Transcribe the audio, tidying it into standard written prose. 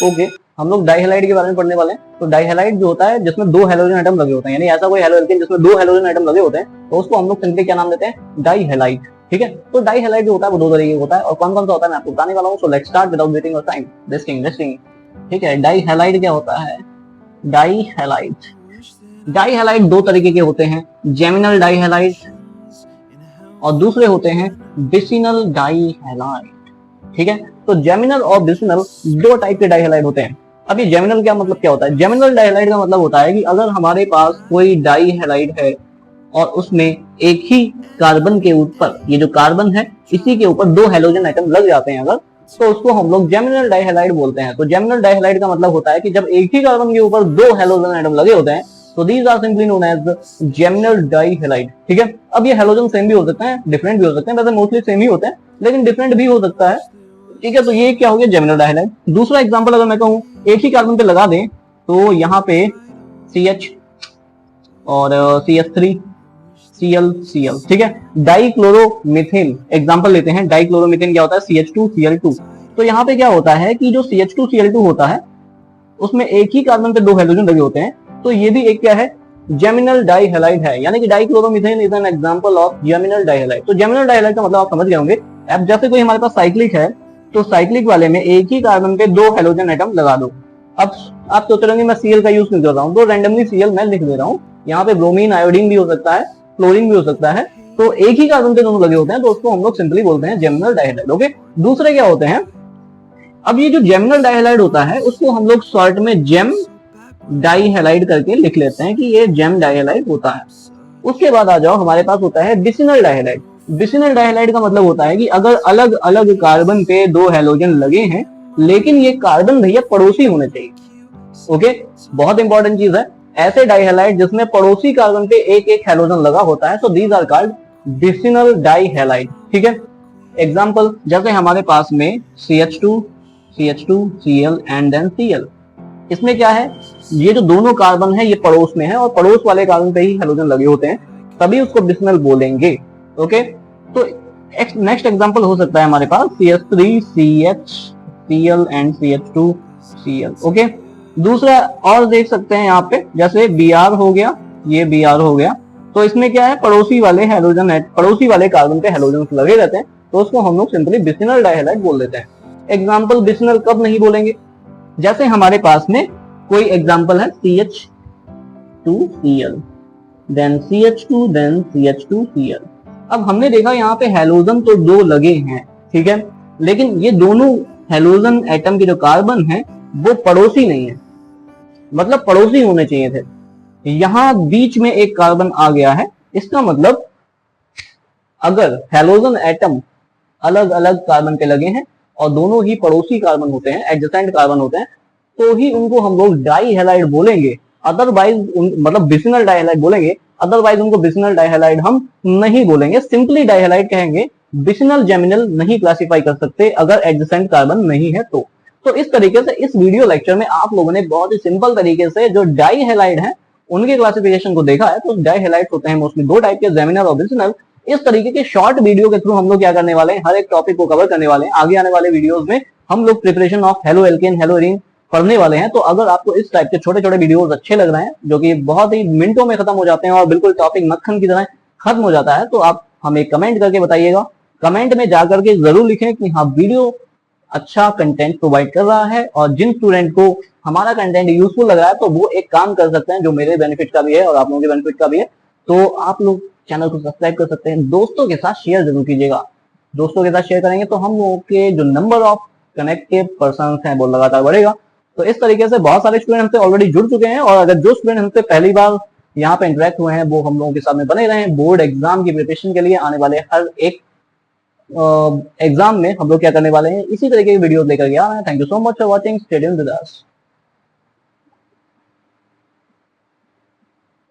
Okay, हम लोग डाइहैलाइड के बारे में पढ़ने वाले हैं। तो डाइहैलाइड जो होता है जिसमें दो हेलोजन एटम लगे होते हैं, यानी ऐसा कोई हेलोजन जिसमें दो हेलोजन एटम लगे होते हैं, तो उसको हम लोग सिंपली क्या नाम देते हैं, डाइहैलाइड। ठीक है, तो डाइहैलाइड जो होता है वो दो तरीके का होता है, और कौन कौन सा होता है मैं आपको बताने वाला हूँ। So let's start without waiting your time. Listing. ठीक है, डाइहैलाइड क्या होता है। डाइहैलाइड दो तरीके के होते हैं, जेमिनल डाइहैलाइड और दूसरे होते हैं बिसिनल डाइहैलाइड। ठीक है, तो जेमिनल और बिसिनल दो टाइप के डाइहैलाइड होते हैं। अब ये जेमिनल क्या मतलब क्या होता है। जेमिनल डाइहैलाइड का मतलब होता है कि अगर हमारे पास कोई डाइहैलाइड है और उसमें एक ही कार्बन के ऊपर, ये जो कार्बन है इसी के ऊपर दो हेलोजन आइटम लग जाते हैं अगर, तो उसको हम लोग जेमिनल डाइहैलाइड बोलते हैं। तो जेमिनल डाइहैलाइड का मतलब होता है कि जब एक ही कार्बन के ऊपर दो हेलोजन आइटम लगे होते हैं, तो these are simply known as geminal dihalide. ठीक है, अब ये हेलोजन सेम भी हो सकते हैं, डिफरेंट भी हो सकते हैं, वैसे मोस्टली सेम ही होते हैं लेकिन डिफरेंट भी हो सकता है। ठीक है, तो ये क्या हो गया, जेमिनल डाइहैलाइड। दूसरा एग्जांपल अगर मैं कहूं, एक ही कार्बन पे लगा दें तो यहाँ पे CH और CH3 Cl। ठीक है, डाइक्लोरोमीथेन एग्जांपल लेते हैं। डाइक्लोरोमीथेन क्या होता है, CH2Cl2। तो यहाँ पे क्या होता है कि जो CH2Cl2 होता है उसमें एक ही कार्बन पे दो हेलोजन लगे होते हैं, तो ये भी एक क्या है, जेमिनल डाइहैलाइड है। यानी कि dichloromethane is an example of geminal dihalide. तो जेमिनल डाइहैलाइड का मतलब आप समझ गए होंगे। अब जैसे कोई हमारे पास साइक्लिक है, तो साइक्लिक वाले में एक ही कार्बन पे दो हेलोजन एटम लगा दो। अब आप सोच रहे होंगे मैं Cl का यूज क्यों कर रहा हूँ, तो रैंडमली Cl मैं लिख दे रहा हूँ। यहाँ पे ब्रोमीन, आयोडीन भी हो सकता है, क्लोरीन भी हो सकता है, तो एक ही कार्बन पे दोनों लगे होते हैं, तो उसको हम लोग सिंपली बोलते हैं जेमिनल डाइहैलाइड। ओके, दूसरे क्या होते हैं, अब ये जो जेमिनल डाइहैलाइड होता है उसको हम लोग शॉर्ट में जेम डाइहैलाइड करके लिख लेते हैं कि ये जेम डाइहैलाइड होता है। उसके बाद आ जाओ, हमारे पास होता है बिसिनल डाइहैलाइड। बिसिनल डाइहैलाइड का मतलब होता है कि अगर अलग अलग कार्बन पे दो हेलोजन लगे हैं, लेकिन ये कार्बन भैया पड़ोसी होने चाहिए। ओके, बहुत इंपॉर्टेंट चीज है। ऐसे डाइहैलाइड जिसमें पड़ोसी कार्बन पे एक एक हेलोजन लगा होता है, तो दीज आर कॉल्ड बिसिनल डाइहैलाइड। ठीक है, एग्जांपल जैसे हमारे पास में CH2 Cl and then Cl। इसमें क्या है, ये जो दोनों कार्बन है ये पड़ोस में है और पड़ोस वाले कार्बन पे ही हेलोजन लगे होते हैं, तभी उसको बिसिनल बोलेंगे। ओके, तो नेक्स्ट एग्जांपल हो सकता है हमारे पास CH3 CH Cl and CH2 Cl। Okay, दूसरा और देख सकते हैं यहाँ पे, जैसे Br हो गया, ये Br हो गया, तो इसमें क्या है, पड़ोसी वाले हेलोजन है, पड़ोसी वाले कार्बन पे हेलोजन लगे रहते हैं, तो उसको हम लोग सिंपली बिसिनल डाइहैलाइड बोल देते हैं। एग्जाम्पल बिसिनल कब नहीं बोलेंगे, जैसे हमारे पास में कोई एग्जाम्पल है CH2Cl, then CH2, then CH2Cl। अब हमने देखा यहाँ पे हेलोजन तो दो लगे हैं, ठीक है, लेकिन ये दोनों हेलोजन एटम के जो कार्बन है वो पड़ोसी नहीं है, मतलब पड़ोसी होने चाहिए थे। यहाँ बीच में एक कार्बन आ गया है, इसका मतलब अगर हेलोजन एटम अलग अलग कार्बन पे लगे हैं और दोनों ही पड़ोसी कार्बन होते हैं, एडजेसेंट कार्बन होते हैं, तो ही उनको हम लोग डाइहैलाइड बोलेंगे। अदरवाइज मतलब बिसिनल डाइहैलाइड बोलेंगे, अदरवाइज उनको बिसिनल डाइहैलाइड हम नहीं बोलेंगे, सिंपली डाइहैलाइड कहेंगे। बिसिनल जेमिनल नहीं क्लासिफाई कर सकते अगर एडजेसेंट कार्बन नहीं है तो इस तरीके से इस वीडियो लेक्चर में आप लोगों ने बहुत ही सिंपल तरीके से जो डाइहैलाइड है उनके क्लासिफिकेशन को देखा है। तो डाइहैलाइड होते हैं मोस्टली दो टाइप के, जेमिनल और बिसिनल। इस तरीके के शॉर्ट वीडियो के थ्रू हम लोग क्या करने वाले हैं, हर एक टॉपिक को कवर करने वाले हैं। आगे आने वाले वीडियोस में हम लोग preparation of halo alkane, hello arene पढ़ने वाले हैं। तो अगर आपको इस टाइप के छोटे छोटे वीडियोस अच्छे लग रहे हैं जो कि बहुत ही मिनटों में खत्म हो जाते हैं और बिल्कुल टॉपिक मक्खन की तरह खत्म हो जाता है, तो आप हमें कमेंट करके बताइएगा। कमेंट में जाकर के जरूर लिखें कि हाँ वीडियो अच्छा कंटेंट प्रोवाइड कर रहा है, और जिन स्टूडेंट को हमारा कंटेंट यूजफुल लग रहा है तो वो एक काम कर सकते हैं जो मेरे बेनिफिट का भी है और आप लोगों के बेनिफिट का भी है। तो आप लोग चैनल को सब्सक्राइब कर सकते हैं, दोस्तों के साथ शेयर जरूर कीजिएगा। दोस्तों के साथ शेयर करेंगे तो हम लोगों के जो नंबर ऑफ कनेक्टेड पर्सन हैं वो लगातार बढ़ेगा। तो इस तरीके से बहुत सारे स्टूडेंट हमसे ऑलरेडी जुड़ चुके हैं, और अगर जो स्टूडेंट हमसे पहली बार यहाँ पे इंटरेक्ट हुए हैं वो हम लोगों के साथ में बने रहे। बोर्ड एग्जाम की प्रिपरेशन के लिए आने वाले हर एक एग्जाम में हम लोग क्या करने वाले हैं, इसी तरीके की वीडियो लेकर के आ रहे हैं। Thank you so much for watching, stay tuned with us.